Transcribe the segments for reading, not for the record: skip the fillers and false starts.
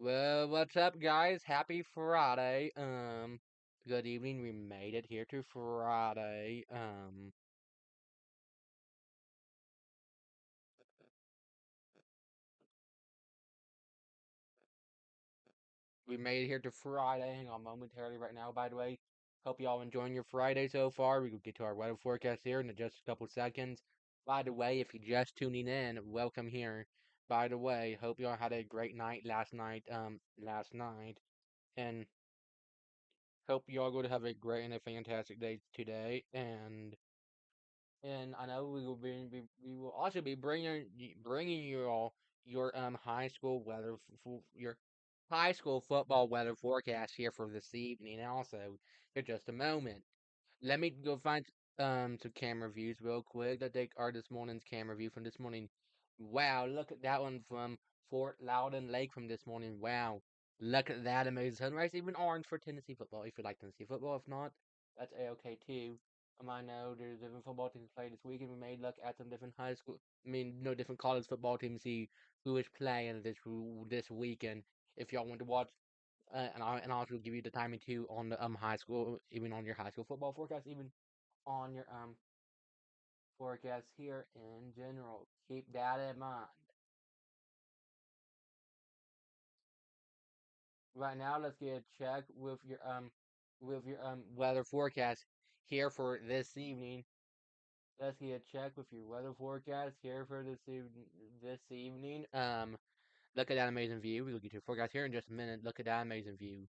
Well, what's up, guys? Happy Friday. Good evening. We made it here to Friday. We made it here to Friday. Hang on momentarily right now, by the way. Hope y'all enjoying your Friday so far. We will get to our weather forecast here in just a couple seconds. By the way, if you're just tuning in, welcome here. By the way, hope y'all had a great night last night, and hope y'all going to have a great and a fantastic day today. And I know we will also be bringing you all your high school your high school football weather forecast here for this evening. Also, in just a moment, let me go find some camera views real quick that they are this morning's camera view from this morning. Wow, look at that one from Fort Loudon Lake from this morning. Wow, look at that amazing sunrise. Even orange for Tennessee football. If you like Tennessee football, if not, that's a-okay too. I know there's different football teams play this weekend. We may look at some different high school, no different college football teams, see who is playing this weekend. If y'all want to watch, and I'll also give you the timing too on the high school, even on your high school football forecast, even on your forecast here in general. Keep that in mind. Right now, let's get a check with your weather forecast here for this evening. Let's get a check with your weather forecast here for this evening. Look at that amazing view. We'll get your forecast here in just a minute. Look at that amazing view.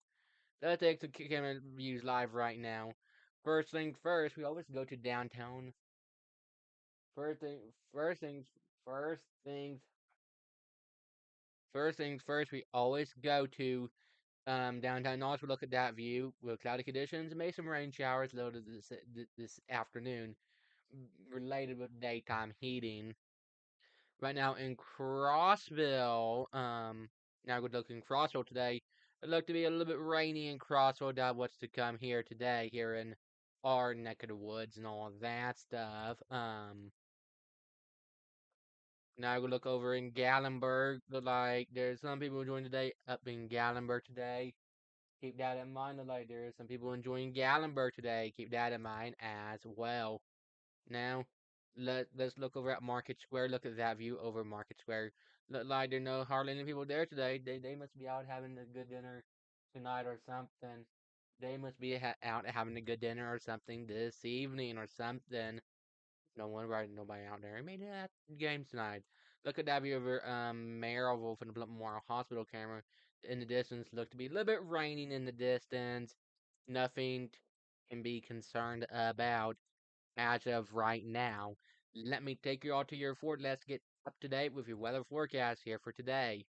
Let's take some camera views live right now. First things first, we always go to downtown. First thing, first things, first things, first things first. We always go to downtown Knoxville. Look at that view with cloudy conditions. Maybe some rain showers later this afternoon, related with daytime heating. Right now in Crossville. Now we're looking Crossville today. It looked to be a little bit rainy in Crossville. That what's to come here today, here in our neck of the woods and all of that stuff. Now we look over in Gatlinburg. Look like there's some people enjoying today up in Gatlinburg today. Keep that in mind. Look like there's some people enjoying Gatlinburg today. Keep that in mind as well. Now, let's look over at Market Square. Look at that view over Market Square. Look like there are no hardly any people there today. They must be out having a good dinner tonight or something. They must be out having a good dinner or something this evening or something. No one right, nobody out there. Maybe at games tonight. Look at that view over Maryville from the Blunt Memorial Hospital camera. In the distance, look to be a little bit raining in the distance. Nothing can be concerned about as of right now. Let me take you all to your fort. Let's get up to date with your weather forecast here for today.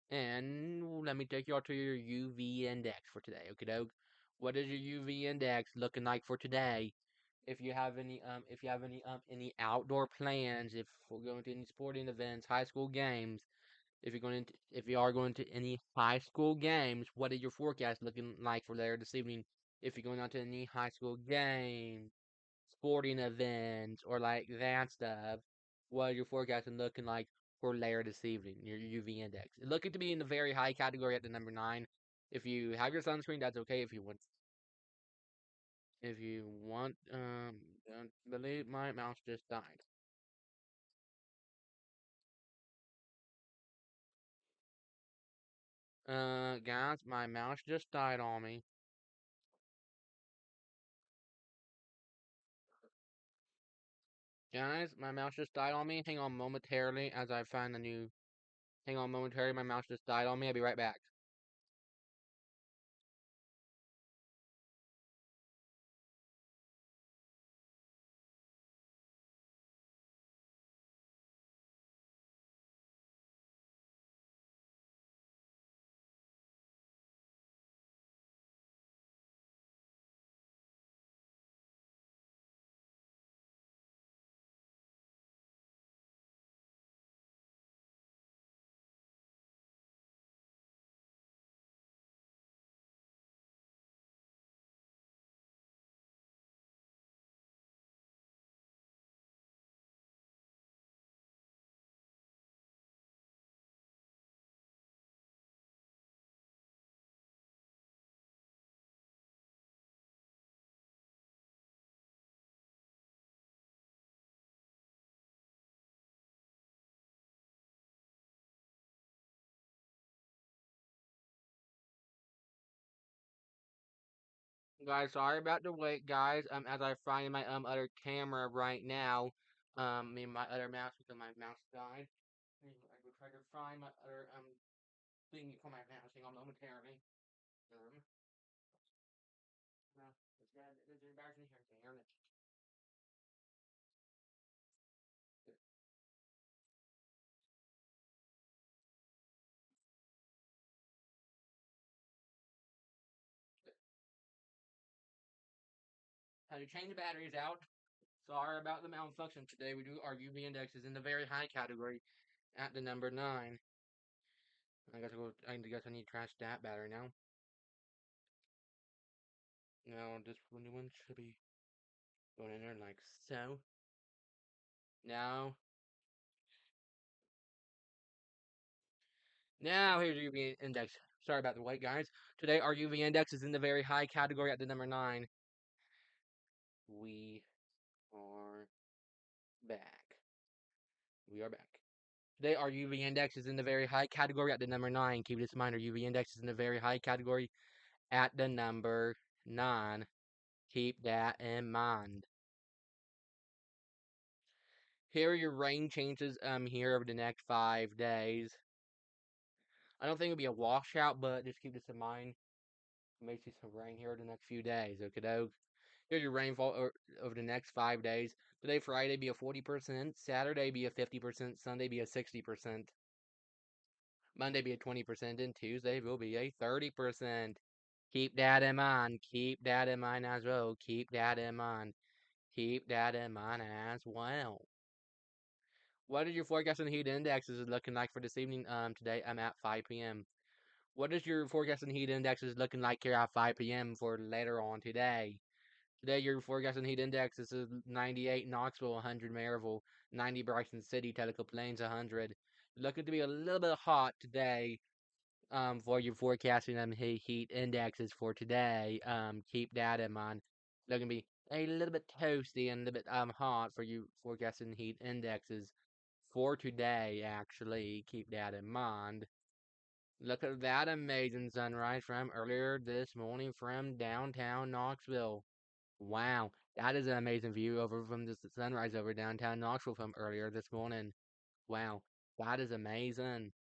And let me take you all to your UV index for today. Okay, doke. What is your UV index looking like for today? If you have any outdoor plans, if we're going to any sporting events, high school games, if you are going to any high school games, what is your forecast looking like for later this evening? If you're going out to any high school games, sporting events, or like that stuff, what your forecasting looking like for later this evening, your UV index. Looking to be in the very high category at the number 9. If you have your sunscreen, that's okay. If you want, don't believe my mouse just died. Guys, my mouse just died on me. Guys, my mouse just died on me. Hang on momentarily as I find a new. Hang on momentarily, my mouse just died on me. I'll be right back. Guys, sorry about the wait, guys. As I find my other camera right now, my other mouse because my mouse died. I will try to find my other thing for my mouse. Hang on momentarily. Um, no, there's embarrassing here. Damn it. Had to change the batteries out. Sorry about the malfunction today. We do our UV index is in the very high category at the number 9. I need to trash that battery now. Now this new one should be going in there like so. Now Now here's your UV index. Sorry about the wait, guys. Today our UV index is in the very high category at the number 9. We are back. We are back. Today our UV index is in the very high category at the number 9. Keep this in mind. Our UV index is in the very high category at the number 9. Keep that in mind. Here are your rain chances here over the next 5 days. I don't think it'll be a washout, but just keep this in mind. You may see some rain here over the next few days. Okay, doke. Here's your rainfall over the next 5 days. Today, Friday, be a 40%. Saturday, be a 50%. Sunday, be a 60%. Monday, be a 20%. And Tuesday will be a 30%. Keep that in mind. Keep that in mind as well. Keep that in mind. Keep that in mind as well. What is your forecast and heat indexes looking like for this evening? Today, I'm at 5 p.m. What is your forecast and heat indexes looking like here at 5 p.m. for later on today? Today, your forecast and heat index is 98 Knoxville, 100 Maryville, 90 Bryson City, Tellico Plains, 100. Looking to be a little bit hot today. For your forecasting heat indexes for today. Keep that in mind. Looking to be a little bit toasty and a little bit hot for you forecasting heat indexes for today. Actually, keep that in mind. Look at that amazing sunrise from earlier this morning from downtown Knoxville. Wow, that is an amazing view over from the sunrise over downtown Knoxville from earlier this morning. Wow, that is amazing.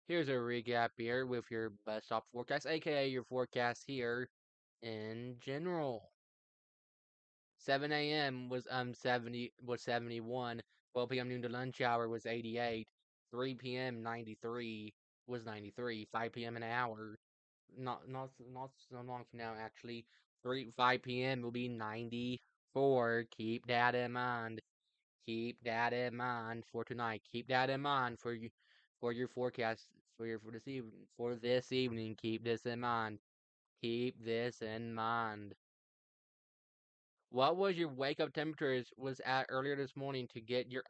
Here's a recap here with your bus stop forecast, aka your forecast here in general. 7 a.m. was 71. 12 p.m. noon to lunch hour was 88. 3 p.m. 93 was 93. 5 p.m. an hour. Not so long from now actually. 5 p.m. will be 94. Keep that in mind. Keep that in mind for tonight. Keep that in mind for you for your forecast for this evening. Keep this in mind. Keep this in mind. What was your wake up temperatures was at earlier this morning to get your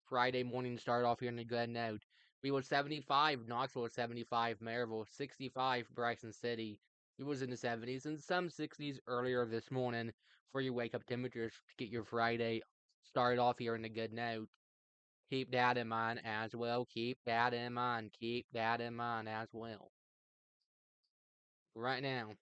Friday morning started off here in the good note? We was 75, Knoxville was 75, Maryville 65, Bryson City. It was in the 70s and some 60s earlier this morning for your wake up temperatures to get your Friday started off here in the good note. Keep that in mind as well. Keep that in mind. Keep that in mind as well. Right now,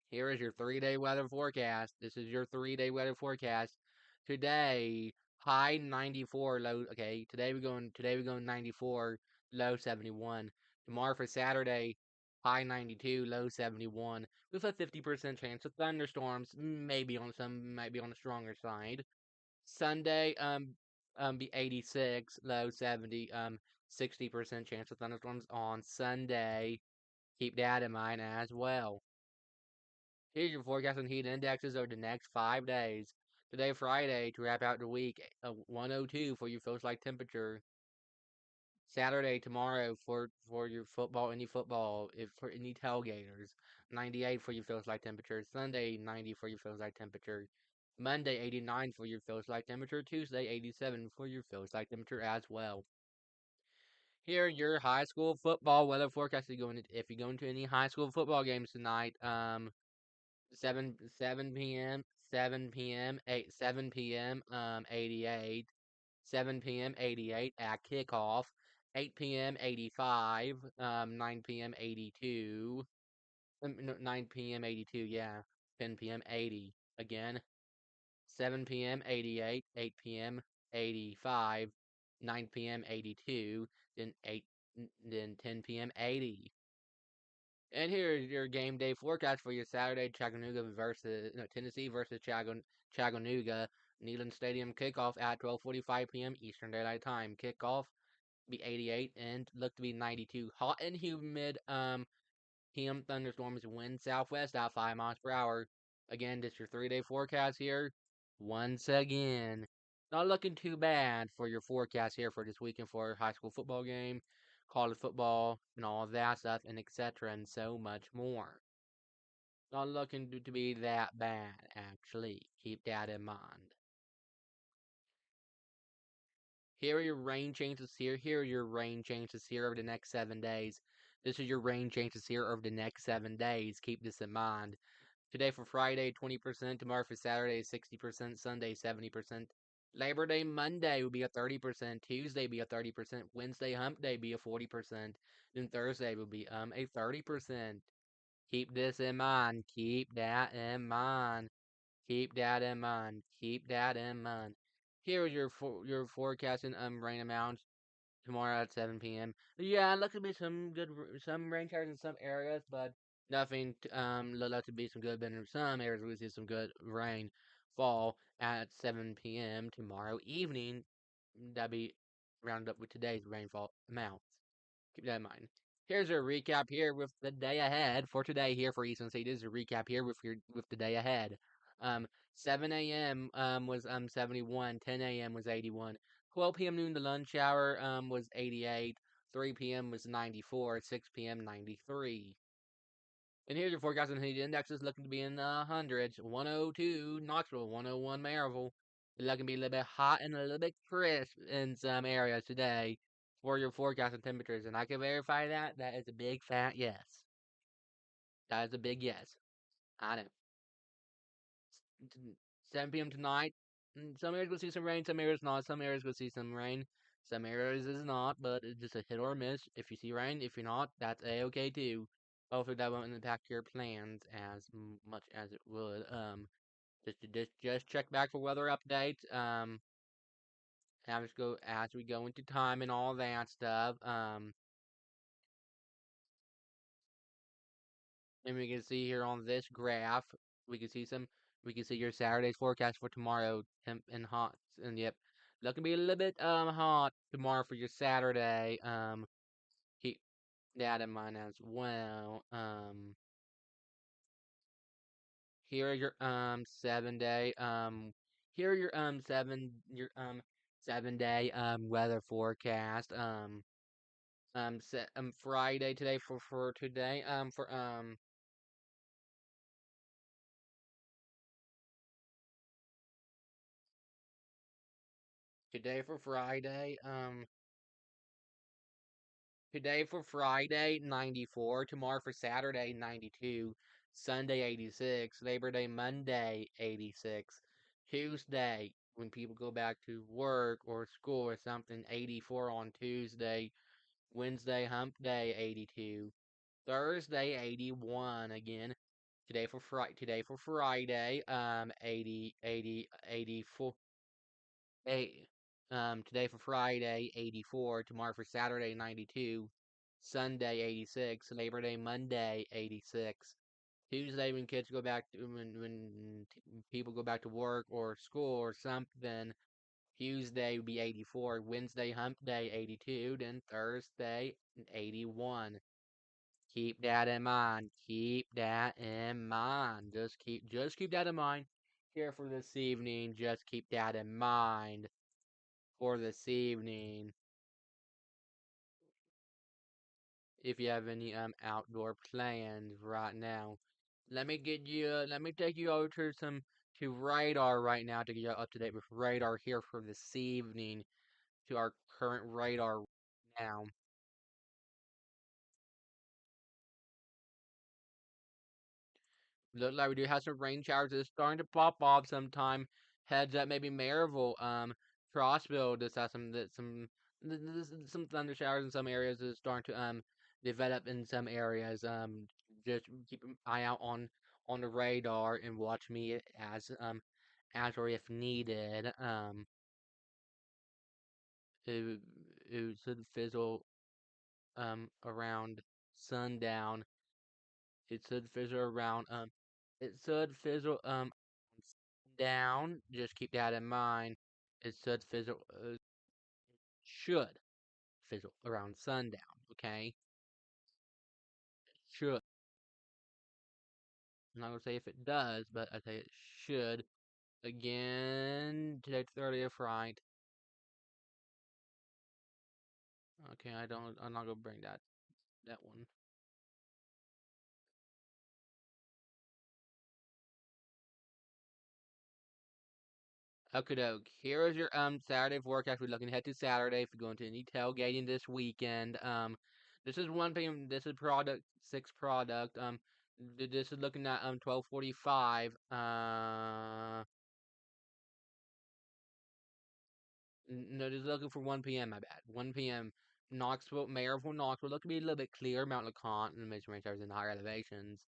here is your 3 day weather forecast. This is your 3 day weather forecast. Today, high 94, low. Okay, today we going 94, low 71. Tomorrow for Saturday, high 92, low 71, with a 50% chance of thunderstorms. Maybe on some, might be on the stronger side. Sunday, be 86, low 70, 60% chance of thunderstorms on Sunday. Keep that in mind as well. Here's your forecast on heat indexes over the next 5 days. Today, Friday, to wrap out the week, 102 for your feels like temperature. Saturday, tomorrow, for your football, any football, if for any tailgaters, 98 for your feels like temperature. Sunday, 90 for your feels like temperature. Monday, 89 for your feels like temperature. Tuesday, 87 for your feels like temperature as well. Here, your high school football weather forecast. If you're going to any high school football games tonight, 7 p.m. 88. 7 p.m. 88 at kickoff. 8 p.m. 85. 9 p.m. 82. No, 9 p.m. 82, yeah. 10 p.m. 80 again. 7 p.m. 88, 8 p.m. 85, 9 p.m. 82, then 10 p.m. 80. And here's your game day forecast for your Saturday: Chattanooga versus no, Tennessee versus Chattanooga. Neyland Stadium kickoff at 12:45 p.m. Eastern Daylight Time. Kickoff be 88 and look to be 92. Hot and humid. PM thunderstorms, wind southwest at 5 miles per hour. Again, just your 3-day forecast here. Once again, not looking too bad for your forecast here for this weekend for high school football game, college football, and all of that stuff, and etc. and so much more. Not looking to be that bad, actually. Keep that in mind. Here are your rain chances here. Here are your rain chances here over the next 7 days. This is your rain chances here over the next 7 days. Keep this in mind. Today for Friday, 20%. Tomorrow for Saturday, 60%. Sunday, 70%. Labor Day Monday will be a 30%. Tuesday be a 30%. Wednesday Hump Day be a 40%. Then Thursday will be a 30%. Keep this in mind. Keep that in mind. Keep that in mind. Keep that in mind. Here is your forecasting rain amounts tomorrow at 7 p.m. Yeah, look to be some rain showers in some areas, but nothing look to be some good. But in some areas we see some good rain fall at 7 p.m. tomorrow evening. That'll be rounded up with today's rainfall amount. Keep that in mind. Here's a recap here with the day ahead for today here for Eastern State. This is a recap here with the day ahead. Um, 7 a.m. Was 71. 10 a.m. was 81. 12 p.m. noon the lunch hour was 88. 3 p.m. was 94. 6 p.m. 93. And here's your forecast on heat indexes looking to be in the hundreds. 102 Knoxville, 101 Maryville. It's looking to be a little bit hot and a little bit crisp in some areas today for your forecast and temperatures. And I can verify that. That is a big fat yes. That is a big yes. I know. 7 p.m. tonight. Some areas will see some rain, some areas not. Some areas will see some rain. Some areas is not, but it's just a hit or a miss. If you see rain, if you're not, that's a-okay too. Hopefully that won't impact your plans as much as it would. Just check back for weather updates. As we go into time and all that stuff. And we can see here on this graph, we can see some, we can see your Saturday's forecast for tomorrow, temp and hot, and yep, looking to be a little bit hot tomorrow for your Saturday. Keep that in mind as well. Here are your 7 day here are your 7 day weather forecast. Friday today for today for today for Friday Today for Friday, 94. Tomorrow for Saturday, 92. Sunday, 86. Labor Day Monday, 86. Tuesday, when people go back to work or school or something, 84 on Tuesday. Wednesday, Hump Day, 82. Thursday, 81 again. Today for Friday, 84. Eight, today for Friday, 84. Tomorrow for Saturday, 92. Sunday, 86. Labor Day Monday, 86. Tuesday when kids go back to, when people go back to work or school or something. Tuesday would be 84. Wednesday Hump Day, 82. Then Thursday, 81. Keep that in mind. Keep that in mind. Just keep that in mind. Here for this evening. Just keep that in mind for this evening. If you have any outdoor plans right now, let me take you over to radar right now to get you up to date with radar here for this evening to our current radar now. Look like we do have some rain showers that's starting to pop off sometime. Heads up, maybe Maryville, Crossville just has some thunder showers in some areas is starting to develop in some areas. just keep an eye out on the radar and watch me as or if needed. It, it should fizzle around sundown. It should fizzle around it should fizzle down. Just keep that in mind. It should fizzle around sundown. Okay, should. I'm not gonna say if it does, but I say it should. Again, today's 30th, right? Okay, I don't. I'm not gonna bring that one. Okay, doke. Here is your Saturday forecast. We're looking ahead to Saturday. If you're going to any tailgating this weekend, this is 1 p.m. This is product six product. This is looking at 12:45. No, this is looking for 1 p.m. My bad. 1 p.m. Knoxville, Maryville, Knoxville. Look to be a little bit clear. Mount LeConte and Mission Range in the higher elevations.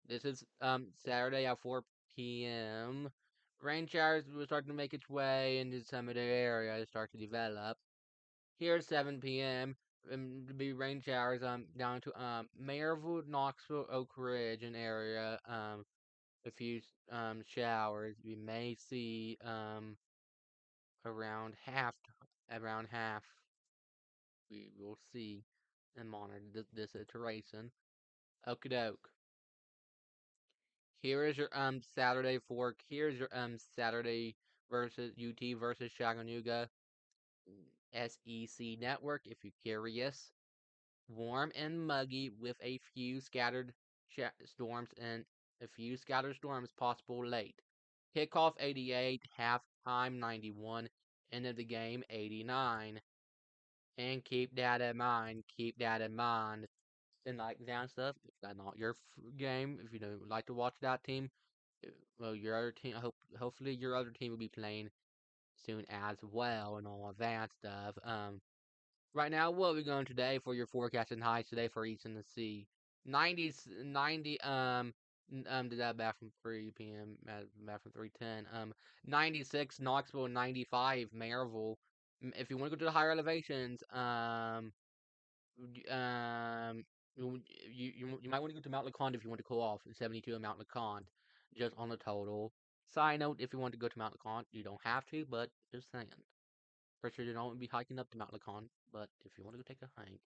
This is Saturday at 4 p.m. Rain showers will start to make its way into some of the area, start to develop. Here at 7 p.m. To be rain showers down to Maryville, Knoxville, Oak Ridge, and area. A few showers. We may see around half. Around half. We will see and monitor this iteration. Okie doke. Here is your Here's your Saturday versus UT versus Chattanooga SEC network. If you're curious, warm and muggy with a few scattered storms possible late. Kickoff 88, halftime 91, end of the game 89. And keep that in mind. Keep that in mind. And like that stuff, if that's not your game, if you don't like to watch that team, well, your other team. Hopefully your other team will be playing soon as well, and all of that stuff. Right now, what we're going today for your forecast and highs today for East and the Sea. 90, 90, did that back from 3 p.m. Back from 3:10. 96 Knoxville, 95 Maryville. If you want to go to the higher elevations, um, you might want to go to Mount LeConte if you want to cool off. 72 at Mount LeConte, just on the total. Side note: if you want to go to Mount LeConte, you don't have to, but just saying. For sure, you don't be hiking up to Mount LeConte, but if you want to go take a hike,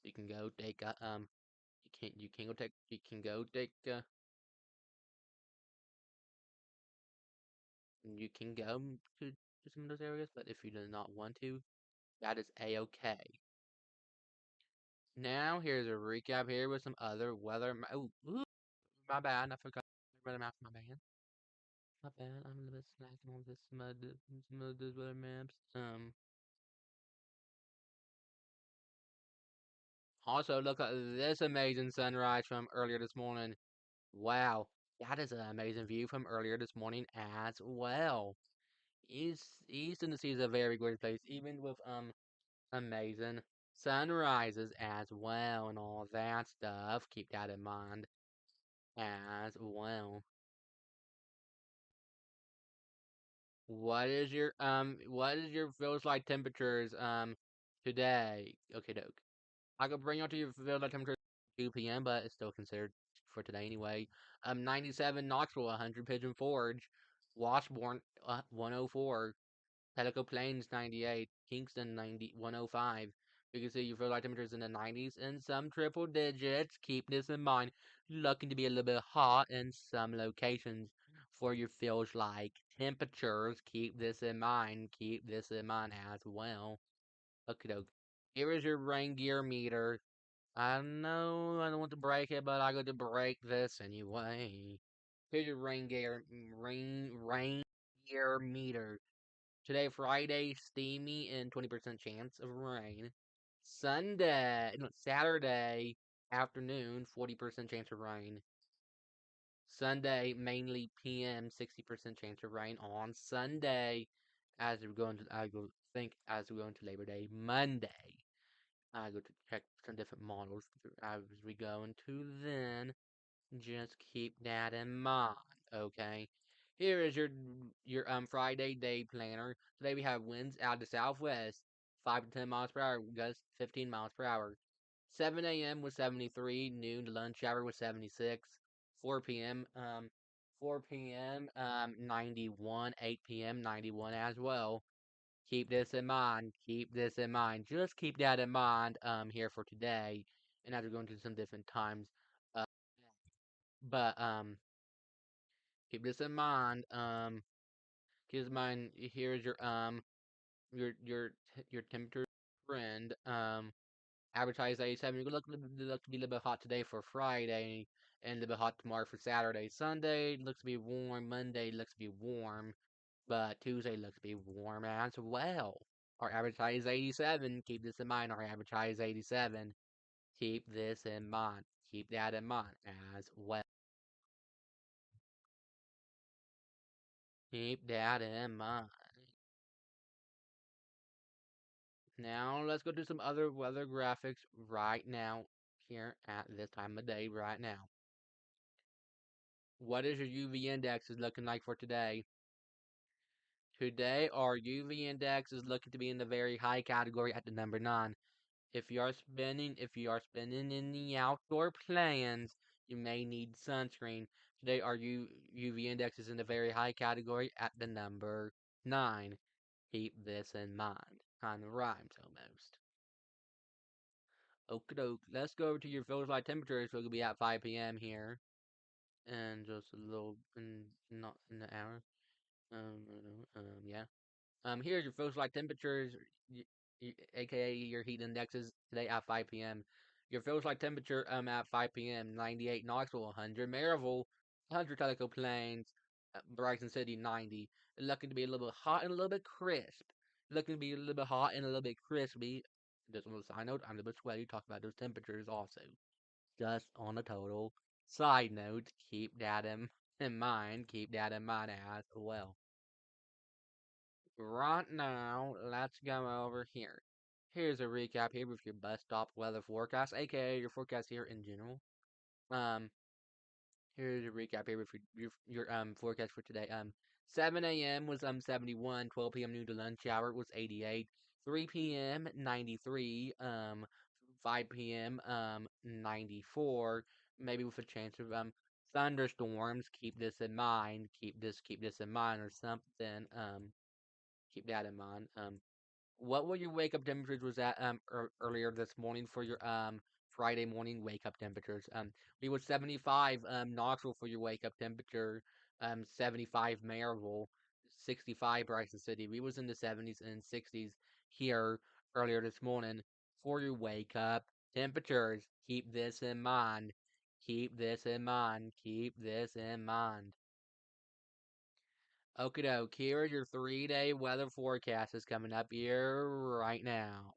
you can go take a you can go take you can go to some of those areas, but if you do not want to, that is a-okay. Now here's a recap here with some other weather. Oh, ooh, my bad. I forgot to run out my bad. My bad. I'm a little bit slacking on some of those weather maps. Also look at this amazing sunrise from earlier this morning. Wow, that is an amazing view from earlier this morning as well. East Tennessee is a very great place, even with amazing sunrises as well and all that stuff. Keep that in mind as well. What is your feels like temperatures today? Okay, doke. I could bring you to your feels like temperature 2 p.m., but it's still considered for today anyway. 97 Knoxville, 100 Pigeon Forge, Washburn 104, Pelico Plains 98, Kingston 105. You can see your feel like temperatures in the 90s and some triple digits. Keep this in mind. Looking to be a little bit hot in some locations for your feels like temperatures. Keep this in mind. Keep this in mind as well. Okay, doke. Here is your rain gear meter. I know I don't want to break it, but I got to break this anyway. Here's your rain gear meter. Today, Friday, steamy and 20% chance of rain. Saturday afternoon, 40% chance of rain. Sunday, mainly PM, 60% chance of rain on Sunday. As we go into, I think, as we go into Labor Day, Monday. I go to check some different models as we go into then. Just keep that in mind, okay? Here is your Friday day planner. Today we have winds out of the southwest, 5 to 10 miles per hour, gusts 15 miles per hour. 7 a.m. was 73, noon to lunch hour was 76, 4 p.m. 4 p.m. 91, 8 p.m. 91 as well. Keep this in mind. Keep this in mind. Just keep that in mind here for today. And as we're going to some different times. Uh, but keep this in mind. Keep this in mind. Here's your temperature trend. Advertise 87. You're look to be a little bit hot today for Friday, and a little bit hot tomorrow for Saturday. Sunday looks to be warm. Monday looks to be warm, but Tuesday looks to be warm as well. Our average height is 87. Keep this in mind. Our average height is 87. Keep this in mind. Keep that in mind as well. Keep that in mind. Now let's go do some other weather graphics right now here at this time of day right now. What is your UV index is looking like for today? Today our UV index is looking to be in the very high category at the number 9. If you are spending in the outdoor plans, you may need sunscreen. Today our UV index is in the very high category at the number 9. Keep this in mind. Kind of rhymes almost. Okie doke. Let's go over to your feels like temperatures. So it'll be at 5 p.m. here. And just a little, not in the hour. Yeah. Here's your feels like temperatures, aka your heat indexes today at 5 p.m. Your feels like temperature at 5 p.m. 98 Knoxville, 100 Maryville, 100 Teleco Plains, Bryson City 90. Looking to be a little bit hot and a little bit crisp. Looking to be a little bit hot and a little bit crispy. Just on a side note, I'm a little bit sweaty. Talk about those temperatures also. Just on a total side note, keep that in mind. Keep that in mind as well. Right now, let's go over here. Here's a recap here with your bus stop weather forecast, aka your forecast here in general. Um, Here's a recap here with your forecast for today. 7 a.m. was 71, 12 p.m. noon to lunch hour was 88, 3 p.m. 93, 5 p.m. 94, maybe with a chance of thunderstorms. Keep this in mind. Keep this in mind or something. Keep that in mind. What were your wake up temperatures was at earlier this morning for your Friday morning wake up temperatures? We was 75 Knoxville for your wake up temperature, 75 Maryville, 65 Bryson City. We was in the 70s and 60s here earlier this morning for your wake up temperatures. Keep this in mind. Keep this in mind. Keep this in mind. Okie doke, here is your 3-day weather forecast is coming up here right now.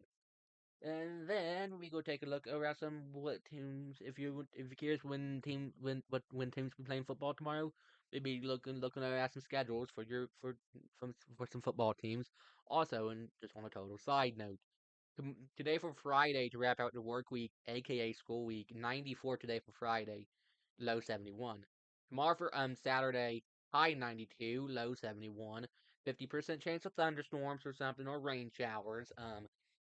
And then we go take a look around some what teams. If you're curious when teams be playing football tomorrow, we'll be looking at some schedules for for some football teams. Also, and just on a total side note, today for Friday to wrap out the work week, aka school week. 94 today for Friday, low 71. Tomorrow for Saturday, high 92, low 71. 50% chance of thunderstorms or something or rain showers.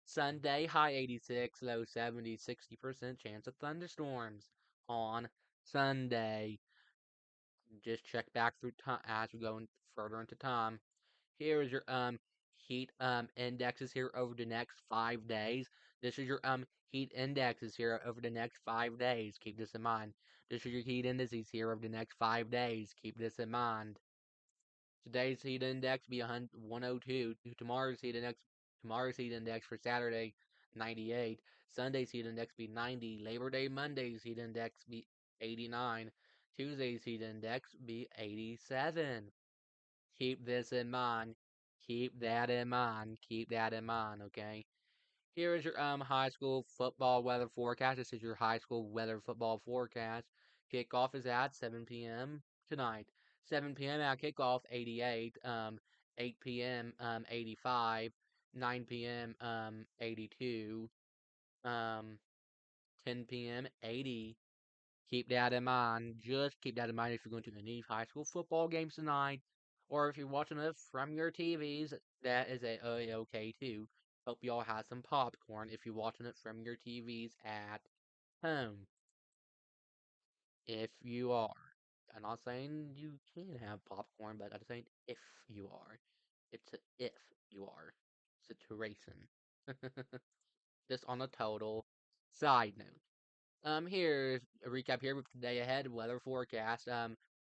Sunday, high 86, low 70, 60% chance of thunderstorms on Sunday. Just check back through time as we go further into time. Here is your heat indexes here over the next 5 days. This is your heat indexes here over the next 5 days. Keep this in mind. This is your heat indices here over the next 5 days. Keep this in mind. Today's heat index be 102. Tomorrow's heat index for Saturday 98. Sunday's heat index be 90. Labor Day Monday's heat index be 89. Tuesday's heat index be 87. Keep this in mind. Keep that in mind. Keep that in mind, okay? Here is your high school football weather forecast. This is your high school weather football forecast. Kickoff is at 7 p.m. tonight. 7 p.m. at kickoff, 88. 8 p.m. 85. 9 p.m. 82. Um, 10 p.m. 80. Keep that in mind. Just keep that in mind if you're going to any high school football games tonight, or if you're watching it from your TVs, that is okay too. Hope y'all have some popcorn if you're watching it from your TVs at home. If you are, I'm not saying you can have popcorn, but I'm saying if you are. It's a if you are situation. Just on a total side note. Here's a recap here with the day ahead weather forecast.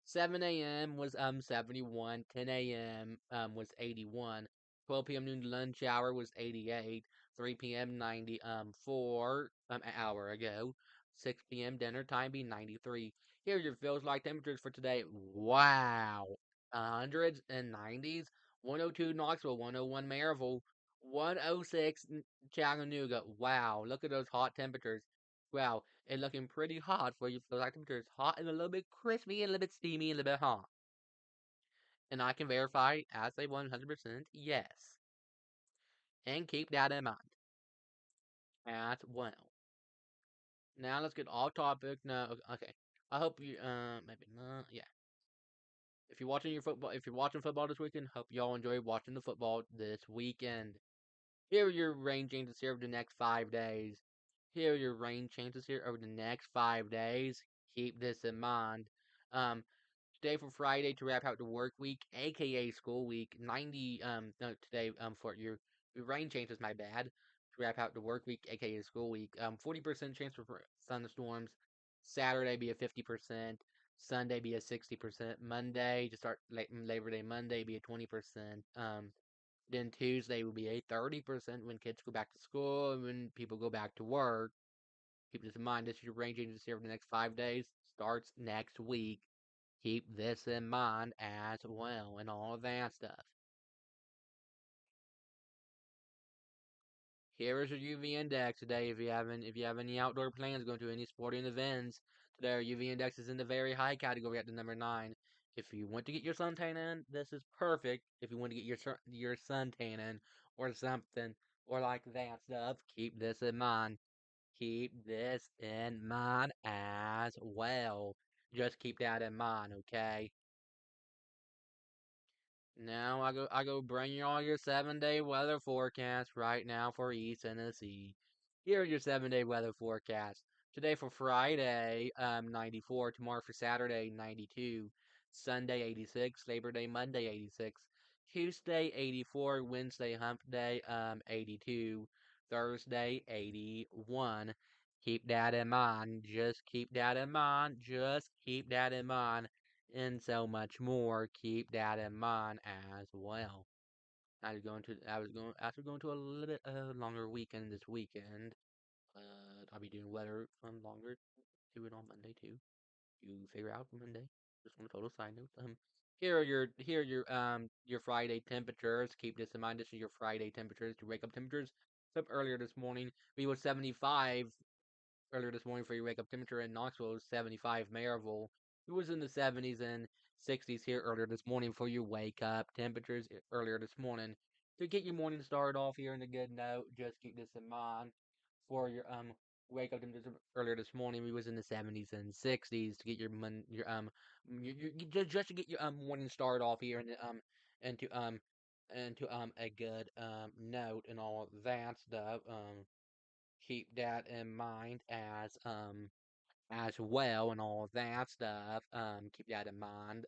7 a.m. was 71, 10 a.m. Was 81, 12 p.m. noon to lunch hour was 88, 3 p.m. 90 4 an hour ago, 6 p.m. dinner time be 93. Here's your feels like temperatures for today. Wow, hundreds and nineties. 102 Knoxville, 101 Maryville, 106 Chattanooga. Wow, look at those hot temperatures. Wow, and looking pretty hot for you. Feels like temperatures hot and a little bit crispy and a little bit steamy and a little bit hot. And I can verify as a 100% yes. And keep that in mind as well. Now let's get off topic. No, okay. I hope you maybe not. Yeah. If you're watching football this weekend, hope y'all enjoy watching the football this weekend. Here are your rain changes here over the next 5 days. Here are your rain changes here over the next 5 days. Keep this in mind. Um, Today for Friday to wrap out the work week, aka school week. 90 no, today for your rain changes, my bad. To wrap out the work week, aka school week. 40% chance for thunderstorms. Saturday be a 50%. Sunday be a 60%. Monday to start Labor Day Monday be a 20%. Then Tuesday will be a 30% when kids go back to school and when people go back to work. Keep this in mind. This is your rain changes here for the next 5 days. Starts next week. Keep this in mind as well and all of that stuff. Here is your UV index today. If you have any outdoor plans going to any sporting events, today our UV index is in the very high category at the number 9. If you want to get your suntan in, this is perfect. If you want to get your suntan in or something or like that stuff, keep this in mind. Keep this in mind as well. Just keep that in mind, okay? Now I go bring you all your 7 day weather forecast right now for East Tennessee. Here are your 7 day weather forecast. Today for Friday, 94. Tomorrow for Saturday, 92. Sunday, 86. Labor Day Monday, 86. Tuesday, 84. Wednesday, hump day, 82. Thursday, 81. Keep that in mind. Just keep that in mind. Just keep that in mind and so much more. Keep that in mind as well. After going to a little bit longer weekend this weekend. I'll be doing weather longer. Do it on Monday too. You figure out Monday. Just on a total side note. Here are your Friday temperatures. Keep this in mind. This is your Friday temperatures. Your wake up temperatures. So earlier this morning we was 75 earlier this morning for your wake up temperature in Knoxville was 75 Maryville. It was in the 70s and 60s here earlier this morning for your wake up temperatures earlier this morning. To get your morning started off here in a good note, just keep this in mind. For your wake up temperature earlier this morning, we was in the 70s and 60s to get just to get your morning started off here and to um and to a good note and all of that stuff. Keep that in mind as well and all of that stuff. Keep that in mind.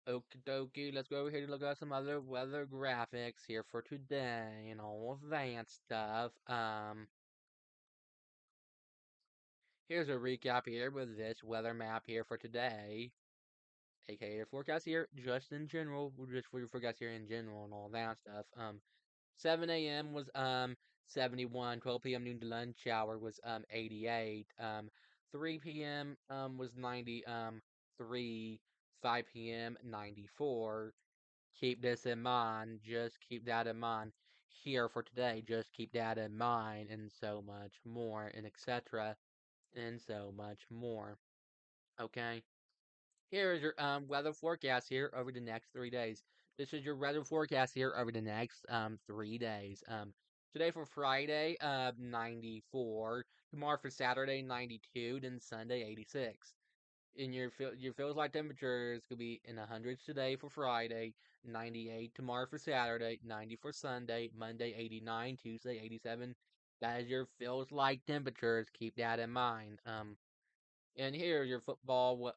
Okie dokie, let's go over here and look at some other weather graphics here for today and all of that stuff. Here's a recap here with this weather map here for today, aka your forecast here, just in general, just for your forecast here in general and all that stuff. 7 a.m. was 71, 12 p.m. noon to lunch hour was 88, 3 p.m. Was 90, 3, 5 p.m. 94. Keep this in mind. Just keep that in mind here for today. Just keep that in mind and so much more and etc. and so much more. Okay. Here is your weather forecast here over the next 3 days. This is your weather forecast here over the next 3 days. Today for Friday, 94. Tomorrow for Saturday, 92. Then Sunday, 86. And your feels like temperature is gonna be in the hundreds today for Friday, 98 tomorrow for Saturday, 90 for Sunday, Monday 89, Tuesday 87. That is your feels like temperatures. Keep that in mind. And here your football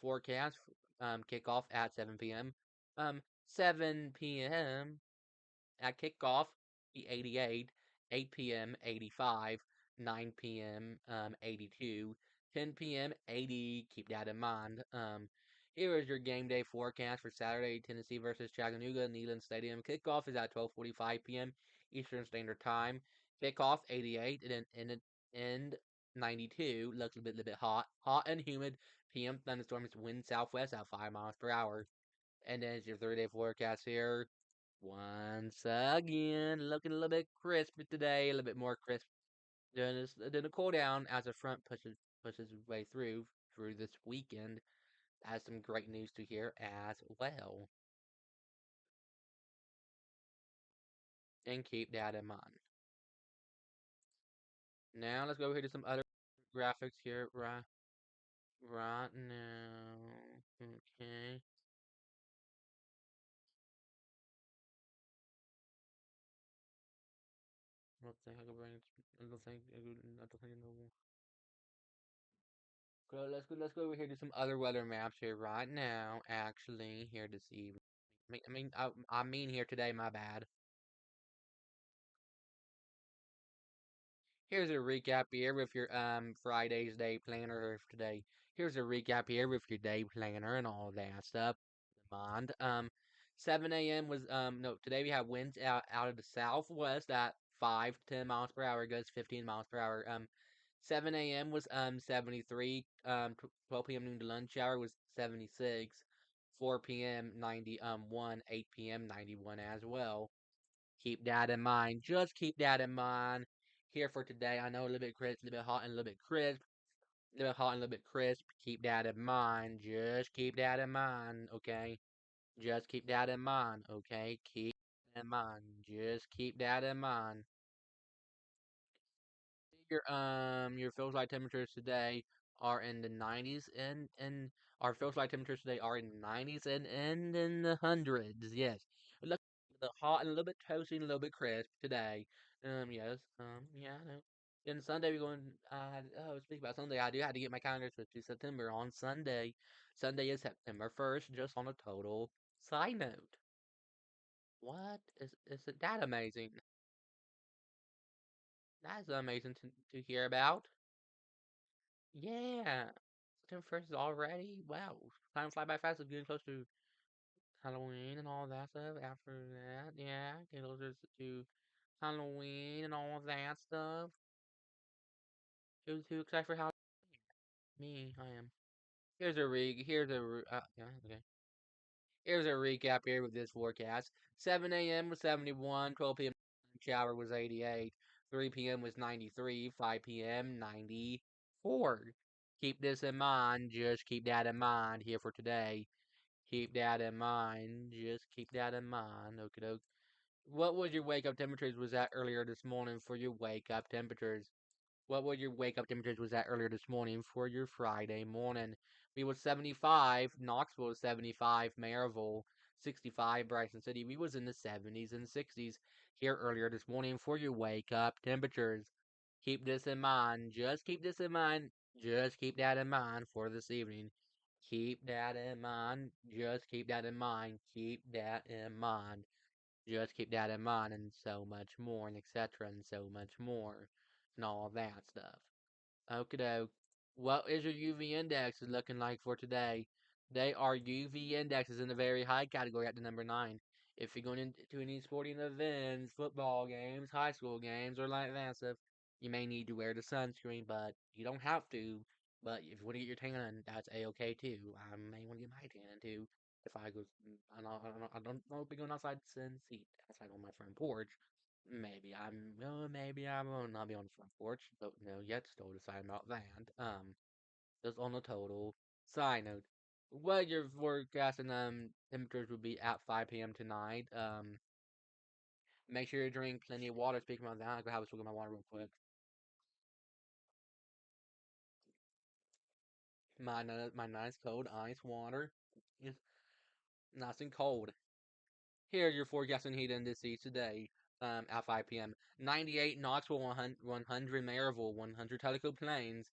forecast. Kickoff at 7 p.m. 7 p.m. At kickoff, be 88, 8 p.m. 85, 9 p.m. 82, 10 p.m. 80. Keep that in mind. Here is your game day forecast for Saturday, Tennessee versus Chattanooga, Neyland Stadium. Kickoff is at 12:45 p.m. Eastern Standard Time. Kickoff 88 and then end 92. Looks a little bit hot and humid. PM thunderstorms, wind southwest at 5 miles per hour. And then it's your 3 day forecast here. Once again, looking a little bit crisp today, a little bit more crisp than a cool down as the front pushes its way through this weekend. Has some great news to hear as well, and keep that in mind. Now let's go over here to some other graphics here right now. Okay. I don't think I can bring. I don't think. I don't think no more. So let's go over here to some other weather maps here right now. Actually, here this evening. I mean here today. My bad. Here's a recap here with your Friday's day planner for today. Here's a recap here with your day planner and all that stuff. Mind. 7 a.m. was no today we have winds out of the southwest at 5 to 10 miles per hour. It goes 15 miles per hour. 7 a.m. was 73. 12 p.m. noon to lunch hour was 76. 4 p.m. 91. 8 p.m. 91 as well. Keep that in mind. Just keep that in mind. Here for today, I know a little bit crisp, a little bit hot, and a little bit crisp. A little bit hot and a little bit crisp. Keep that in mind. Just keep that in mind, okay? Just keep that in mind, okay? Keep that in mind. Just keep that in mind. Your feels like temperatures today are in the 90s and our feels like temperatures today are in the 90s and in the hundreds. Yes. Look the hot and a little bit toasty and a little bit crisp today. Yes. Yeah, I know. Then Sunday we're going speak about Sunday. I do have to get my calendar switched to September on Sunday. Sunday is September 1st, just on a total side note. What is it that amazing? That's amazing to hear about. Yeah. September 1st is already? Wow. Time fly by fast. It's getting close to Halloween and all that stuff. After that, yeah. Getting closer to Halloween and all that stuff. Who's too excited for Halloween? Me, I am. Yeah, okay. Here's a recap here with this forecast. 7 a.m. was 71, 12 p.m. shower was 88, 3 p.m. was 93, 5 p.m. 94. Keep this in mind. Just keep that in mind here for today. Keep that in mind. Just keep that in mind. Okie doke. What was your wake up temperatures was that earlier this morning for your wake up temperatures? What were your wake up temperatures was that earlier this morning for your Friday morning? We was 75, Knoxville was 75, Maryville 65, Bryson City. We was in the 70s and 60s here earlier this morning for your wake up temperatures. Keep this in mind. Just keep this in mind. Just keep that in mind for this evening. Keep that in mind. Just keep that in mind. Keep that in mind. Just keep that in mind, and so much more, and etc., and so much more, and all that stuff. Okie doke. What is your UV index looking like for today? They are UV indexes in the very high category at the number 9. If you're going into any sporting events, football games, high school games, or like that stuff, you may need to wear the sunscreen, but you don't have to. But if you want to get your tan, that's a-okay too. I may want to get my tan too. If I go, I don't know if going outside and see outside on my front porch. Maybe I will not be on the front porch. Don't know yet. Still deciding about that. Just on a total side note. Well, your forecasting temperatures will be at 5 p.m. tonight. Make sure you drink plenty of water. Speaking about that, I'll go have a swig of my water real quick. My nice cold ice water is nice and cold. Here, your forecasting heat indices today. At 5 p.m. 98 Knoxville, 100 Maryville, 100 Tellico Plains,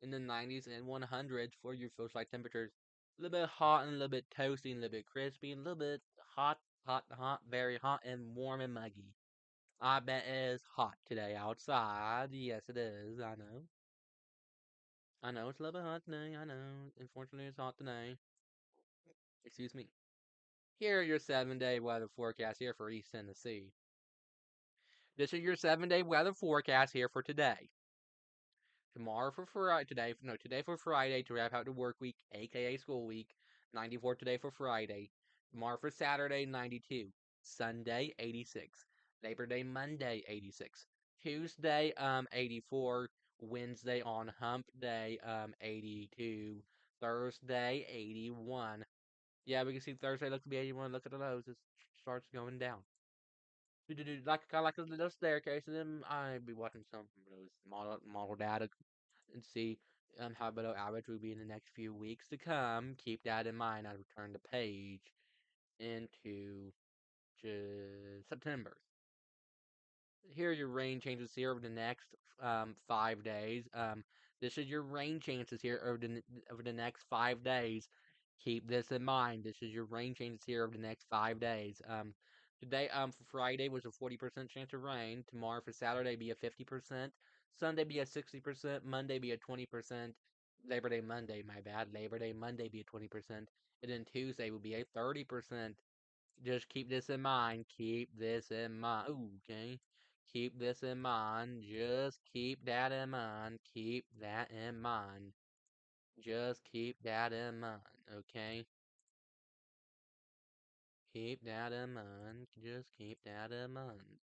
in the 90s and 100s for your feels like temperatures. A little bit hot and a little bit toasty and a little bit crispy and a little bit hot, hot, hot, very hot and warm and muggy. I bet it is hot today outside. Yes, it is. I know. I know it's a little bit hot today. I know. Unfortunately, it's hot today. Excuse me. Here are your 7 day weather forecast here for East Tennessee. This is your 7 day weather forecast here for today. Tomorrow for Friday, today for Friday to wrap out the work week, aka school week. 94 today for Friday. Tomorrow for Saturday, 92. Sunday, 86. Labor Day Monday, 86. Tuesday, 84. Wednesday on Hump Day, 82. Thursday, 81. Yeah, we can see Thursday looks to be 81. Look at the lows. It starts going down. Like kind of like a little staircase, and then I'd be watching some of those model data and see how below average will be in the next few weeks to come. Keep that in mind. I return the page into September. Here are your rain changes here over the next 5 days. This is your rain chances here over the next 5 days. Keep this in mind. This is your rain changes here over the next 5 days. Today for Friday was a 40% chance of rain. Tomorrow for Saturday be a 50%. Sunday be a 60%. Monday be a 20%. Labor Day Monday, my bad. Labor Day Monday be a 20%. And then Tuesday will be a 30%. Just keep this in mind. Keep this in mind. Ooh, okay. Keep this in mind. Just keep that in mind. Keep that in mind. Just keep that in mind. Okay. Keep that in mind. Just keep that in mind.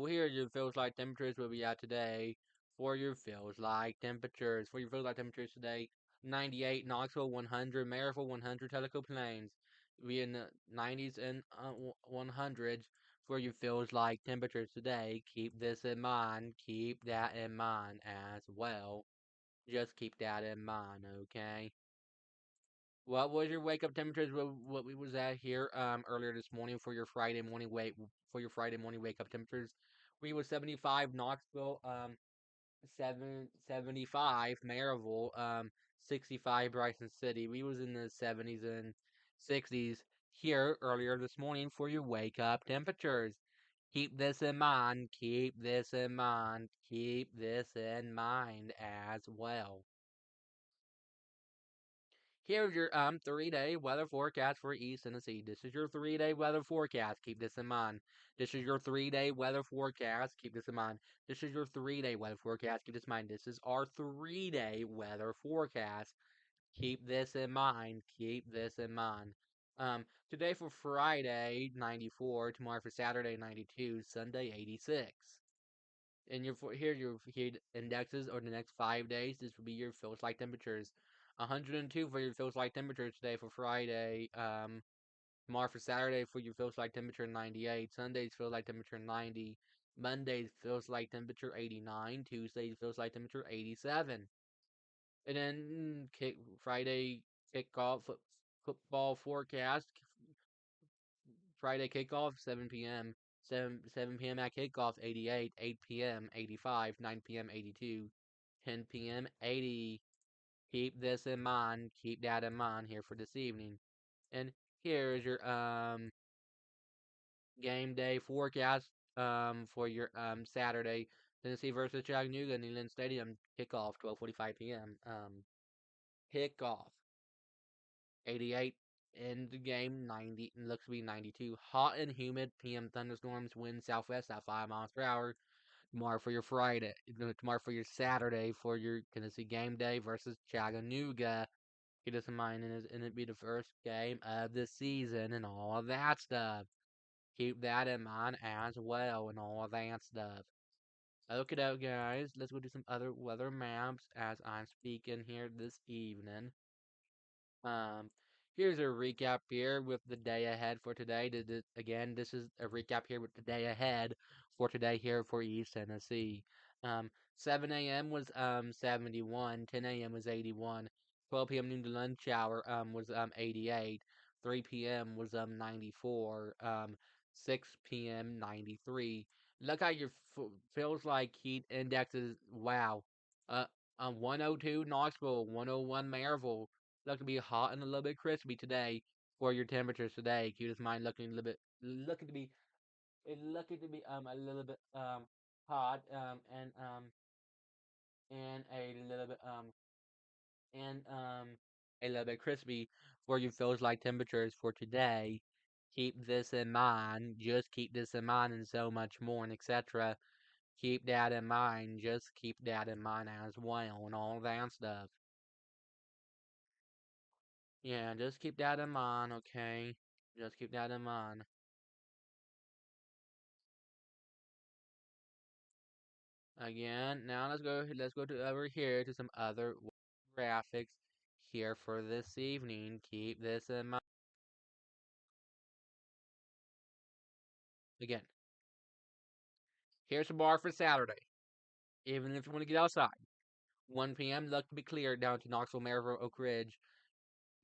Here your feels like temperatures will be at today. For your feels like temperatures. For your feels like temperatures today. 98 Knoxville, 100 Maryville, 100 Tellico Plains. We in the 90s and 100s. For your feels like temperatures today. Keep this in mind. Keep that in mind as well. Just keep that in mind, okay? What was your wake up temperatures? What we was at here earlier this morning for your Friday morning wake up temperatures? We was 75 Knoxville, 75 Maryville, 65 Bryson City. We was in the 70s and 60s here earlier this morning for your wake up temperatures. Keep this in mind. Keep this in mind. Keep this in mind as well. Here's your 3 day weather forecast for East Tennessee. This is your 3 day weather forecast. Keep this in mind. This is your 3 day weather forecast. Keep this in mind. This is your 3 day weather forecast. Keep this in mind. This is our 3 day weather forecast. Keep this in mind. Keep this in mind. Today for Friday 94. Tomorrow for Saturday 92. Sunday 86. And your heat indexes over the next 5 days. This will be your feels like temperatures. 102 for your feels like temperature today for Friday. Tomorrow for Saturday for your feels like temperature 98. Sundays feels like temperature 90. Mondays feels like temperature 89. Tuesdays feels like temperature 87. And then Friday kickoff football forecast. Friday kickoff 7 p.m. 7 p.m. at kickoff 88, 8 p.m. 85, 9 p.m. 82, 10 p.m. 80. Keep this in mind. Keep that in mind here for this evening. And here's your game day forecast for your Saturday Tennessee versus Chattanooga Neyland Stadium kickoff 12:45 p.m. Kickoff 88. End the game 90. Looks to be 92. Hot and humid. PM thunderstorms. Wind southwest at 5 miles per hour. Tomorrow for your Friday. Tomorrow for your Saturday for your Tennessee game day versus Chattanooga. Keep this in mind, and it be the first game of the season and all of that stuff. Keep that in mind as well and all of that stuff. Okay, doke, guys. Let's go do some other weather maps as I'm speaking here this evening. Um, Here's a recap here with the day ahead for today. Again, this is a recap here with the day ahead for today here for East Tennessee. 7 a.m. was 71, 10 a.m. was 81, 12 p.m. noon to lunch hour was 88, 3 p.m. was 94, 6 p.m. 93. Look how your feels like heat indexes. Wow. Uh, 102 Knoxville, 101 Maryville. Looking to be hot and a little bit crispy today for your temperatures today. Keep this mind looking a little bit looking to be a little bit hot and a little bit and a little bit crispy for your feels like temperatures for today. Keep this in mind. Just keep this in mind and so much more and etc. Keep that in mind. Just keep that in mind as well and all that stuff. Yeah, just keep that in mind, okay? Just keep that in mind. Again, now let's go to over here to some other graphics here for this evening. Keep this in mind. Again, here's the bar for Saturday. Even if you want to get outside. 1 p.m. look to be clear down to Knoxville, Maryville, Oak Ridge,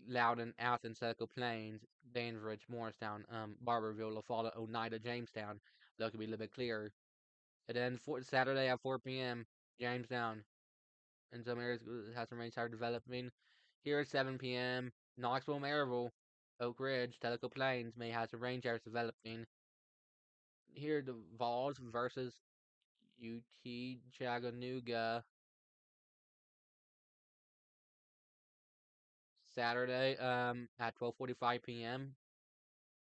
Loudon, Athens, Seneca Plains, Bainbridge, Morristown, Barberville, La Folla, Oneida, Jamestown. Look to be a little bit clearer. And then for Saturday at 4 p.m., Jamestown, in some areas has some rain started developing. Here at 7 p.m., Knoxville, Maryville, Oak Ridge, Tellico Plains may have some rain showers developing. Here the Vols versus UT Chattanooga Saturday at 12:45 p.m.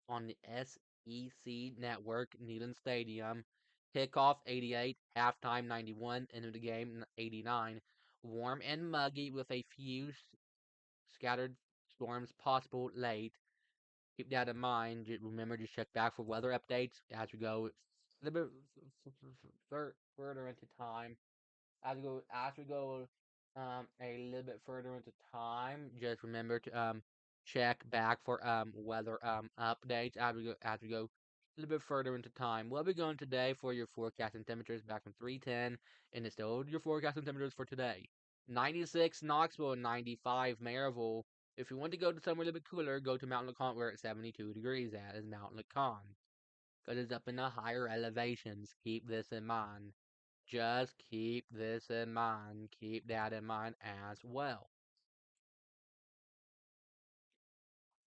on the SEC Network, Neyland Stadium. Kickoff 88, halftime 91, end of the game 89. Warm and muggy with a few scattered storms possible late. Keep that in mind. Remember to check back for weather updates as we go a little bit further into time. As we go a little bit further into time, just remember to check back for weather updates as we go a little bit further into time. We'll be going today for your forecast and temperatures back from 310, and it's still your forecast and temperatures for today. 96 Knoxville, 95 Maryville. If you want to go to somewhere a little bit cooler, go to Mount LeConte where it's 72 degrees at is Mount LeConte. Because it's up in the higher elevations. Keep this in mind. Just keep this in mind. Keep that in mind as well.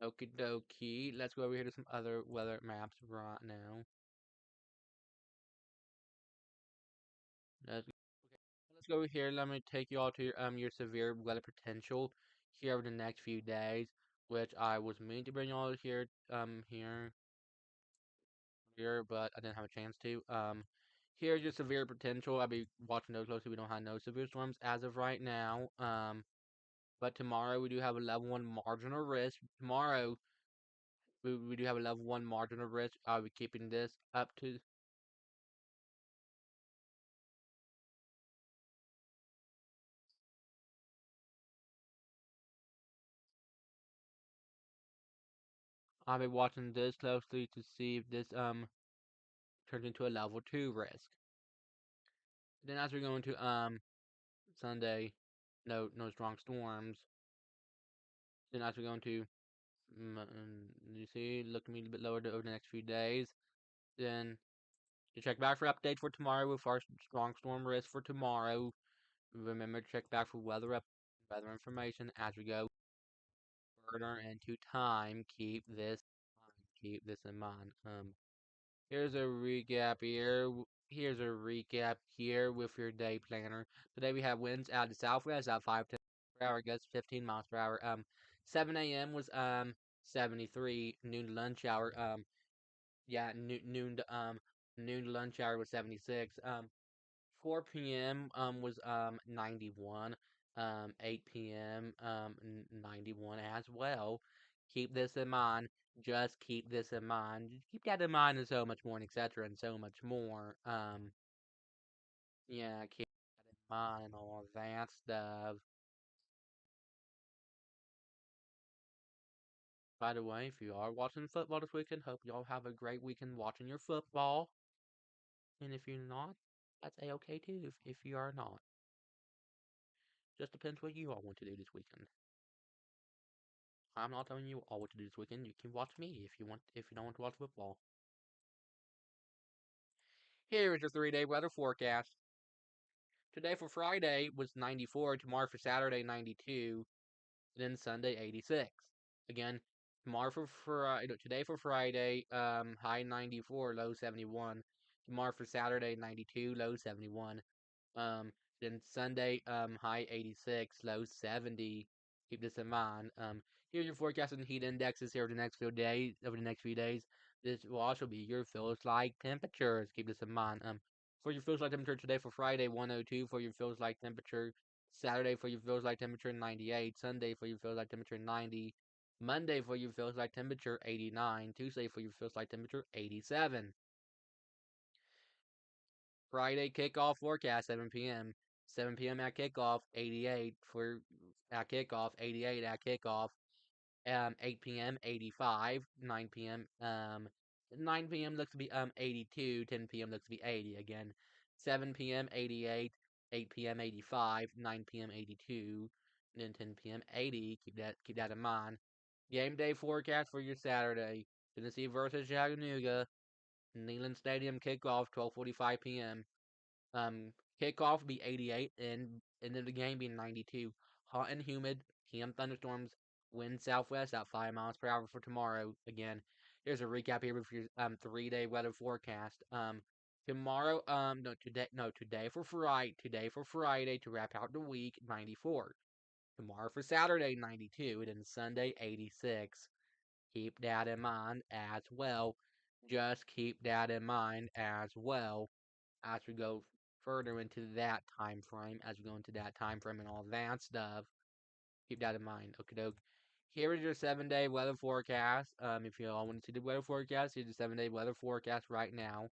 Okie dokie. Let's go over here to some other weather maps right now. Let's, let's go over here. Let me take you all to your severe weather potential here over the next few days, which I was meaning to bring you all here, but I didn't have a chance to. Here's your severe potential. I'll be watching those closely. We don't have no severe storms as of right now. But tomorrow we do have a level one marginal risk. Tomorrow we do have a level one marginal risk. I'll be keeping this up to. I'll be watching this closely to see if this turns into a level two risk. Then as we go into Sunday, no strong storms. Then as we go into you see, looking a little bit lower over the next few days. Then you check back for updates for tomorrow with our strong storm risk for tomorrow. Remember to check back for weather information as we go further into time. Keep this in mind. Here's a recap here. Here's a recap here with your day planner. Today we have winds out of the southwest at 5 to per hour, gusts 15 miles per hour. 7 a.m. was 73. Noon to lunch hour. Yeah, noon to lunch hour was 76. 4 p.m. Was 91. 8 p.m. 91 as well. Keep this in mind. Just keep this in mind. Just keep that in mind and so much more, and etc. and so much more. Yeah, keep that in mind and all of that stuff. By the way, if you are watching football this weekend, hope y'all have a great weekend watching your football. And if you're not, that's a-okay too. If you are not, just depends what you all want to do this weekend. I'm not telling you all what to do this weekend. You can watch me if you want. If you don't want to watch football. Here is your 3-day weather forecast. Today for Friday was 94. Tomorrow for Saturday 92. Then Sunday 86. Again, tomorrow for Friday. Today for Friday, high 94, low 71. Tomorrow for Saturday 92, low 71. Um, then Sunday, high 86, low 70. Keep this in mind. Here's your forecast and heat indexes here over the next few days. Over the next few days, this will also be your feels like temperatures. Keep this in mind. For your feels like temperature today for Friday, 102 for your feels like temperature. Saturday for your feels like temperature, 98. Sunday for your feels like temperature, 90. Monday for your feels like temperature, 89. Tuesday for your feels like temperature, 87. Friday kickoff forecast 7 p.m. 7 p.m. at kickoff 88 for at kickoff 88 at kickoff. 8 p.m. 85. 9 p.m. 9 p.m. looks to be 82. 10 p.m. looks to be 80 again. 7 p.m. 88. 8 p.m. 85. 9 p.m. 82. And then 10 p.m. 80. Keep that in mind. Game day forecast for your Saturday. Tennessee versus Chattanooga. Neyland Stadium kickoff 12:45 p.m. Um, Kickoff be 88 and end of the game be 92. Hot and humid. PM thunderstorms. Wind southwest at 5 miles per hour for tomorrow. Again, here's a recap here with your 3-day weather forecast. Tomorrow no today for Friday to wrap out the week 94. Tomorrow for Saturday 92 and then Sunday 86. Keep that in mind as well. Just keep that in mind as well as we go further into that time frame, as we go into that time frame and all that stuff. Keep that in mind. Okay, doke. Here is your 7-day weather forecast. If you all want to see the weather forecast, here's the 7-day weather forecast right now.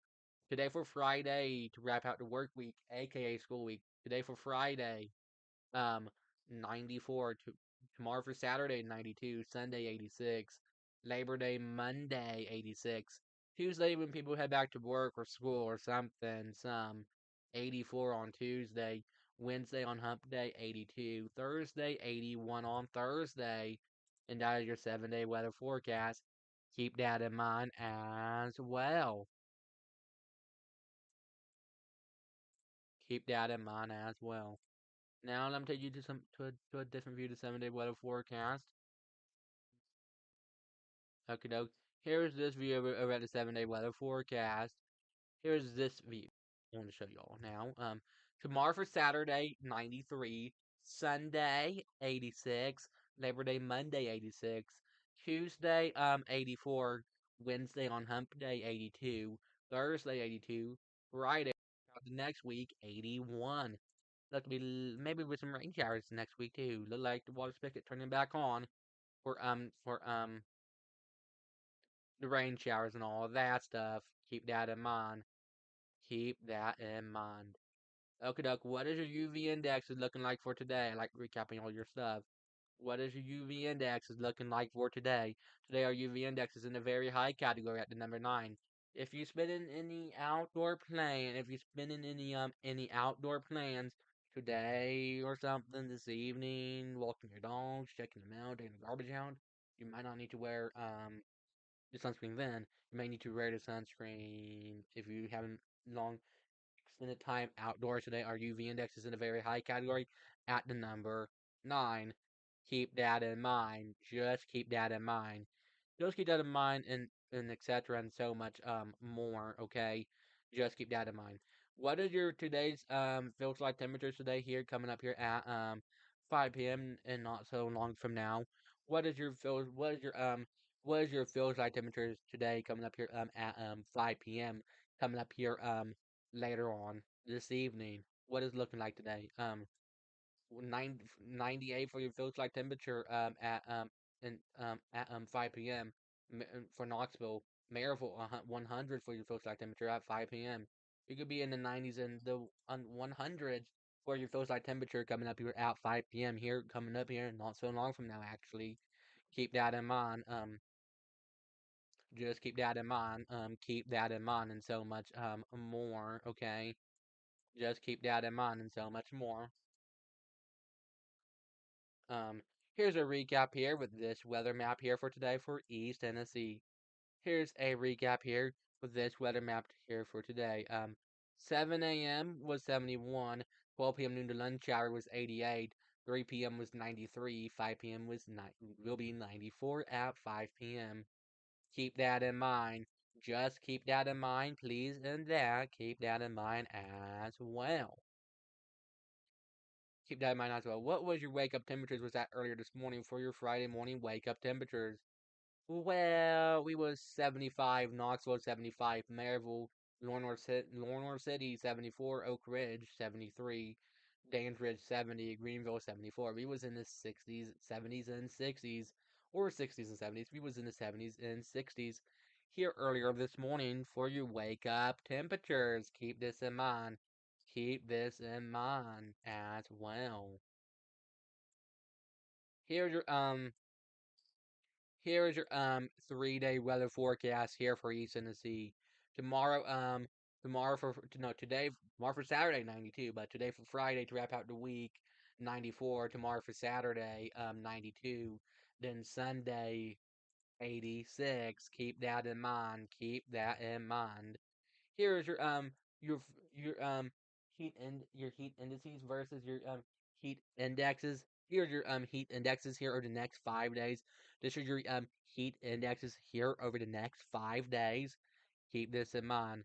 Today for Friday to wrap out the work week, aka school week. Today for Friday, um, 94. Tomorrow for Saturday, 92. Sunday, 86. Labor Day, Monday, 86. Tuesday, when people head back to work or school or something, 84 on Tuesday. Wednesday on Hump Day, 82. Thursday, 81 on Thursday. And that is your 7-day weather forecast. Keep that in mind as well. Keep that in mind as well. Now let me take you to a different view of the 7-day weather forecast. Okay, doke. Here's this view over the 7-day weather forecast. Here's this view. I want to show y'all now. Tomorrow for Saturday, 93. Sunday, 86. Labor Day Monday, 86. Tuesday, 84. Wednesday on Hump Day, 82. Thursday, 82. Friday, the next week, 81. Look to be maybe with some rain showers next week too. Look like the water spigot turning back on for the rain showers and all of that stuff. Keep that in mind. Keep that in mind. Okay, Duck, what is your UV index is looking like for today? I like recapping all your stuff. What is your UV index is looking like for today? Today our UV index is in a very high category at the number 9. If you spend in any outdoor plan, if you spend in any outdoor plans today or something this evening, walking your dogs, checking them out, taking the garbage out, you might not need to wear the sunscreen then. You may need to wear the sunscreen if you haven't long extended time outdoors today. Our UV index is in a very high category at the number 9. Keep that in mind. Just keep that in mind. Just keep that in mind and etc. and so much more, okay? Just keep that in mind. What is your today's feels like temperatures today here coming up here at 5 p.m. and not so long from now? What is your feels like temperatures today coming up here at 5 p.m. coming up here later on this evening? What is looking like today? 98 for your feels like temperature at 5 p.m. For Knoxville. Maryville 100 for your feels like temperature at 5 p.m. We could be in the 90s and the 100s for your feels like temperature coming up here at 5 p.m. here, coming up here not so long from now, actually. Keep that in mind. Just keep that in mind. Keep that in mind and so much more, okay? Just keep that in mind and so much more. Um, Here's a recap here with this weather map here for today for East Tennessee. Here's a recap here with this weather map here for today. 7 a.m. was 71, 12 p.m. noon to lunch hour was 88, 3 p.m. was 93, 5 p.m. will be 94 at 5 p.m. Keep that in mind. Just keep that in mind, please, and that keep that in mind as well. Keep that in mind as well. What was your wake up temperatures was that earlier this morning for your Friday morning wake up temperatures? Well, we was 75, Knoxville 75, Maryville, Lornor City 74, Oak Ridge 73, Dandridge 70, Greenville 74. We was in the 60s, 70s, and 60s, or 60s and 70s. We was in the 70s and 60s here earlier this morning for your wake up temperatures. Keep this in mind. Keep this in mind as well. Here's your Here is your 3-day weather forecast here for East Tennessee. Tomorrow tomorrow for no today tomorrow for Saturday 92, but today for Friday to wrap out the week 94. Tomorrow for Saturday 92. Then Sunday 86. Keep that in mind. Keep that in mind. Here is your your heat indices versus your heat indexes. Here's your heat indexes here over the next 5 days. This is your heat indexes here over the next 5 days. Keep this in mind.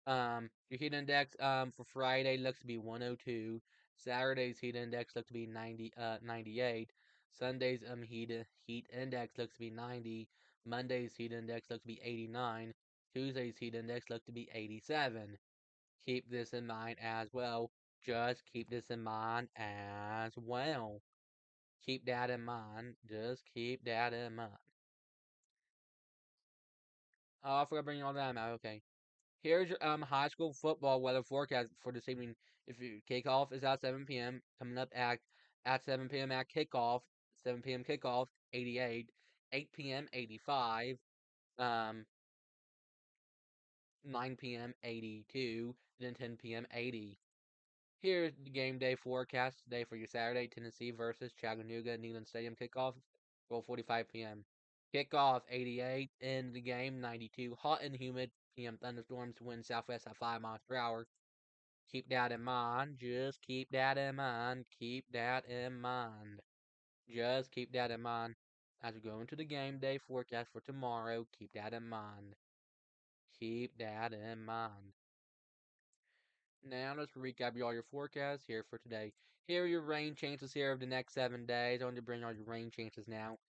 Your heat index for Friday looks to be 102. Saturday's heat index looks to be 98. Sunday's heat index looks to be 90. Monday's heat index looks to be 89. Tuesday's heat index looks to be 87. Keep this in mind as well. Just keep this in mind as well. Keep that in mind. Just keep that in mind. Oh, I forgot to bring all that out. Okay. Here's your high school football weather forecast for this evening. If you kickoff is at 7 p.m. Coming up at 7 p.m. at kickoff, 7 p.m. kickoff, 88, 8 p.m. 85, um 9 p.m. 82, then 10 p.m. 80. Here's the game day forecast today for your Saturday: Tennessee versus Chattanooga Neyland Stadium kickoff, 12:45 p.m. Kickoff 88, end the game 92. Hot and humid. PM thunderstorms, wind southwest at 5 miles per hour. Keep that in mind. Just keep that in mind. Keep that in mind. Just keep that in mind. As we go into the game day forecast for tomorrow, keep that in mind. Keep that in mind. Now let's recap all your forecasts here for today. Here are your rain chances here over the next 7 days. I want to bring all your rain chances now.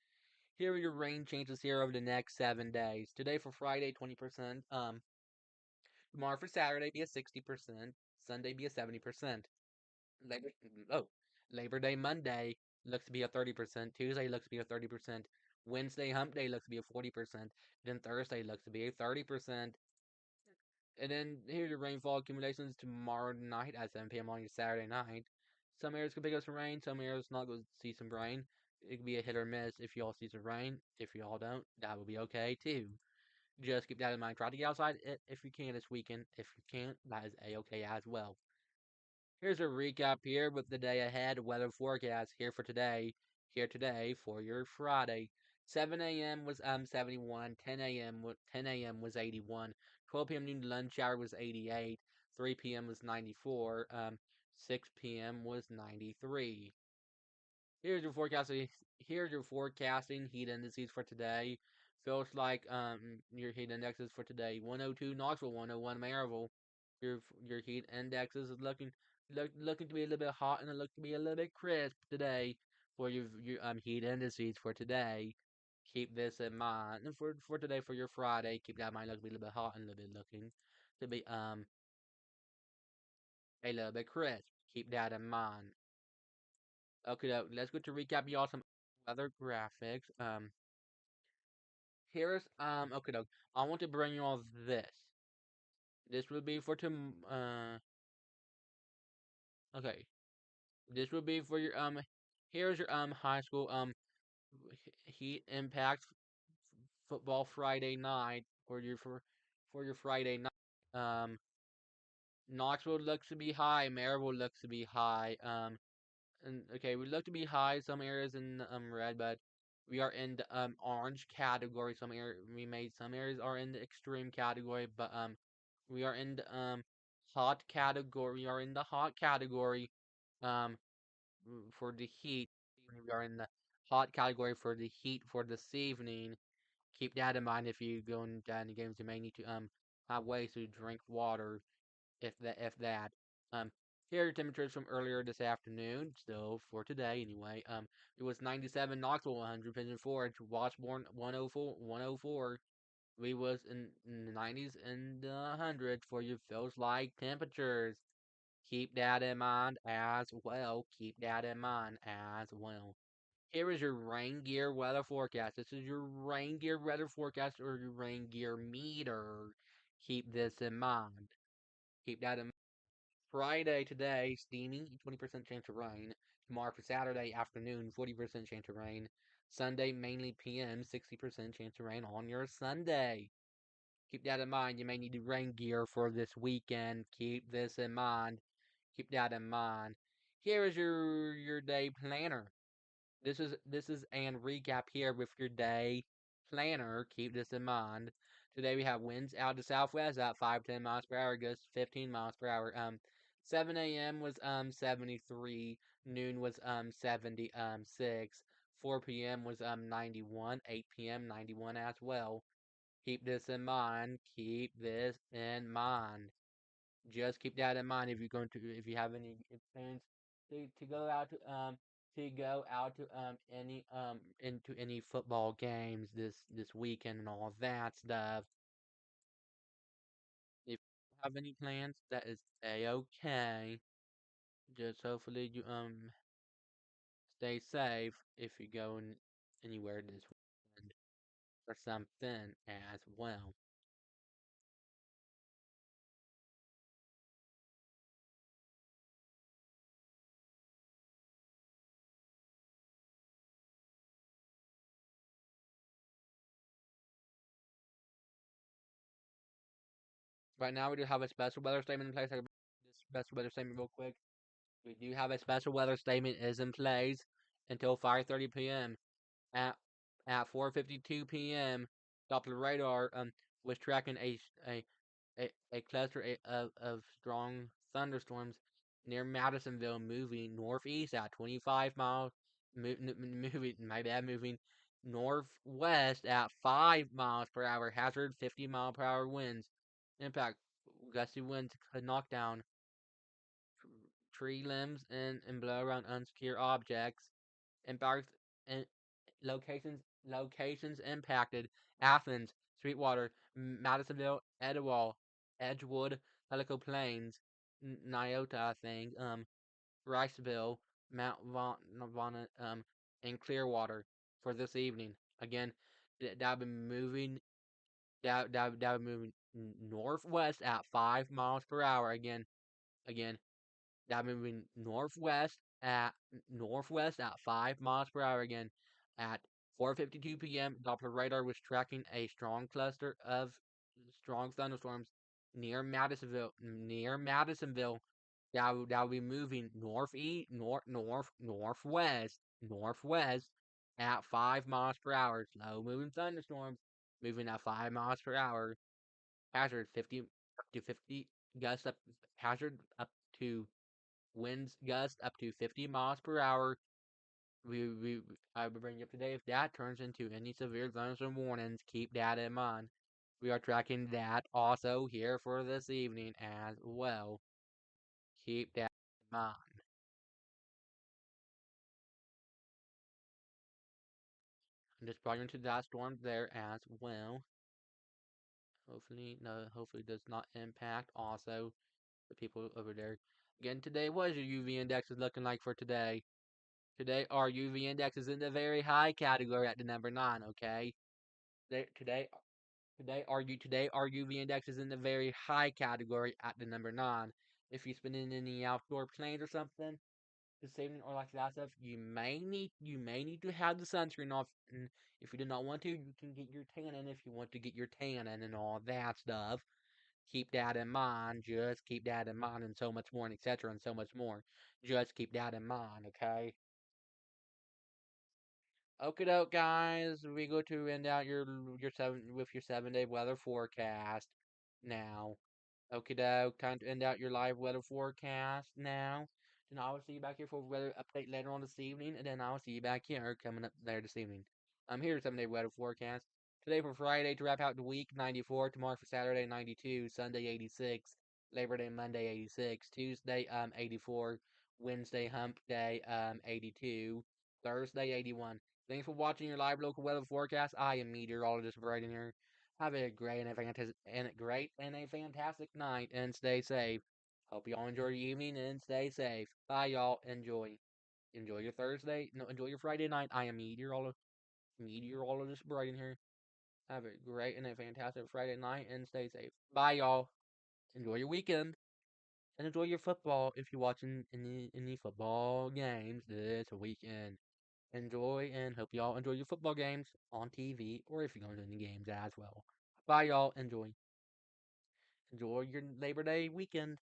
Here are your rain chances here over the next 7 days. Today for Friday, 20%. Tomorrow for Saturday, be a 60%. Sunday, be a 70%. Labor, oh, Labor Day Monday looks to be a 30%. Tuesday looks to be a 30%. Wednesday Hump Day looks to be a 40%. Then Thursday looks to be a 30%. And then here's your rainfall accumulations tomorrow night at 7 p.m. on your Saturday night. Some areas could pick up some rain. Some areas not going to see some rain. It could be a hit or miss if y'all see some rain. If y'all don't, that will be okay too. Just keep that in mind. Try to get outside if you can this weekend. If you can't, that is a-okay as well. Here's a recap here with the day ahead weather forecast here for today. Here today for your Friday. 7 a.m. was 71, 10 a.m. was 81, 12 p.m. noon lunch hour was 88, 3 p.m. was 94, 6 p.m. was 93. Here's your forecasting. Here's your forecasting heat indices for today. Feels like your heat indexes for today: 102 Knoxville, 101 Maryville. Your heat indexes is looking to be a little bit hot and it look to be a little bit crisp today for your heat indices for today. Keep this in mind. And for today for your Friday, keep that in mind. Look to be a little bit hot and a little bit looking to be a little bit crisp. Keep that in mind. Okay, let's go to recap y'all some other graphics. Here's okay, I want to bring you all this. This will be for okay. This will be for your here's your high school heat impact football Friday night for your Friday night. Knoxville looks to be high. Maryville looks to be high. And okay, we look to be high. Some areas in red, but we are in the orange category. Some areas are in the extreme category, but we are in the hot category. We are in the hot category. Um, for the heat. We are in the hot category for the heat for this evening. Keep that in mind if you go into any games. You may need to have ways to drink water if that. Um, Here are your temperatures from earlier this afternoon, still for today anyway. It was 97 Knoxville, 100 Pigeon Forge, Washburn 104, 104. We was in the 90s and the hundreds for your feels like temperatures. Keep that in mind as well. Keep that in mind as well. Here is your rain gear weather forecast. This is your rain gear weather forecast or your rain gear meter. Keep this in mind. Keep that in mind. Friday today, steamy, 20% chance of rain. Tomorrow for Saturday afternoon, 40% chance of rain. Sunday, mainly PM, 60% chance of rain on your Sunday. Keep that in mind. You may need rain gear for this weekend. Keep this in mind. Keep that in mind. Here is your day planner. This is an recap here with your day planner. Keep this in mind. Today we have winds out of southwest at 5 to 10 miles per hour, gusts 15 miles per hour. 7 a.m. was 73, noon was 76, 4 p.m. was 91, 8 p.m. 91 as well. Keep this in mind. Keep this in mind. Just keep that in mind if you have any plans to go out to any into any football games this weekend and all that stuff. If you have any plans, that is a okay. Just hopefully you stay safe if you go anywhere this weekend or something as well. Right now we do have a special weather statement in place. I can this special weather statement real quick. We do have a special weather statement is in place until 5:30 p.m. At 4:52 p.m., Doppler radar was tracking a cluster of strong thunderstorms near Madisonville, moving northeast at 25 miles, moving my bad, moving northwest at 5 miles per hour. Hazard 50 mile per hour winds. Impact gusty winds could knock down tree limbs and blow around unsecure objects. Impact and locations impacted: Athens, Sweetwater, Madisonville, Edgewood, Helico Plains, Nyota, I think, Riceville, Mount Vaughn, and Clearwater for this evening. Again, that'll be moving. That be moving northwest at 5 miles per hour. Again, that moving northwest at 5 miles per hour again. At 4:52 p.m., Doppler radar was tracking a strong cluster of strong thunderstorms Near Madisonville, that will be moving northwest at 5 miles per hour. Slow moving thunderstorms moving at 5 miles per hour. Hazard 50 up to 50 gusts up. Hazard up to winds gust up to 50 miles per hour. We I will bring you up to date if that turns into any severe thunderstorm warnings. Keep that in mind. We are tracking that also here for this evening as well. Keep that in mind. And just prior to that storm there as well. Hopefully, no, hopefully does not impact also the people over there. Again, today, what is your UV index is looking like for today? Today, our UV index is in the very high category at the number 9, okay? Today Today our UV index is in the very high category at the number 9. If you've been in any outdoor planes or something this evening or like that stuff, you may need to have the sunscreen off. And if you do not want to, you can get your tan in if you want to get your tan in and all that stuff. Keep that in mind. Just keep that in mind, and so much more, and etc. and so much more. Just keep that in mind, okay? Okay, doke, guys. We go to end out your 7-day weather forecast now. Okay, doke. Time to end out your live weather forecast now. Then I will see you back here for a weather update later on this evening, and then I'll see you back here coming up later this evening. I'm here 7-day weather forecast. Today for Friday to wrap out the week, 94. Tomorrow for Saturday, 92. Sunday, 86. Labor Day, Monday, 86. Tuesday, 84. Wednesday, hump day, 82. Thursday, 81. Thanks for watching your live local weather forecast. I am meteorologist Brighton here. Have a great and a fantastic night and stay safe. Hope y'all enjoy your evening and stay safe. Bye y'all. Enjoy your Thursday. No, enjoy your Friday night. I am meteorologist Brighton here. Have a great and a fantastic Friday night and stay safe. Bye y'all. Enjoy your weekend and enjoy your football if you're watching any football games this weekend. Enjoy and hope y'all enjoy your football games on TV or if you're going to any games as well. Bye y'all. Enjoy your Labor Day weekend.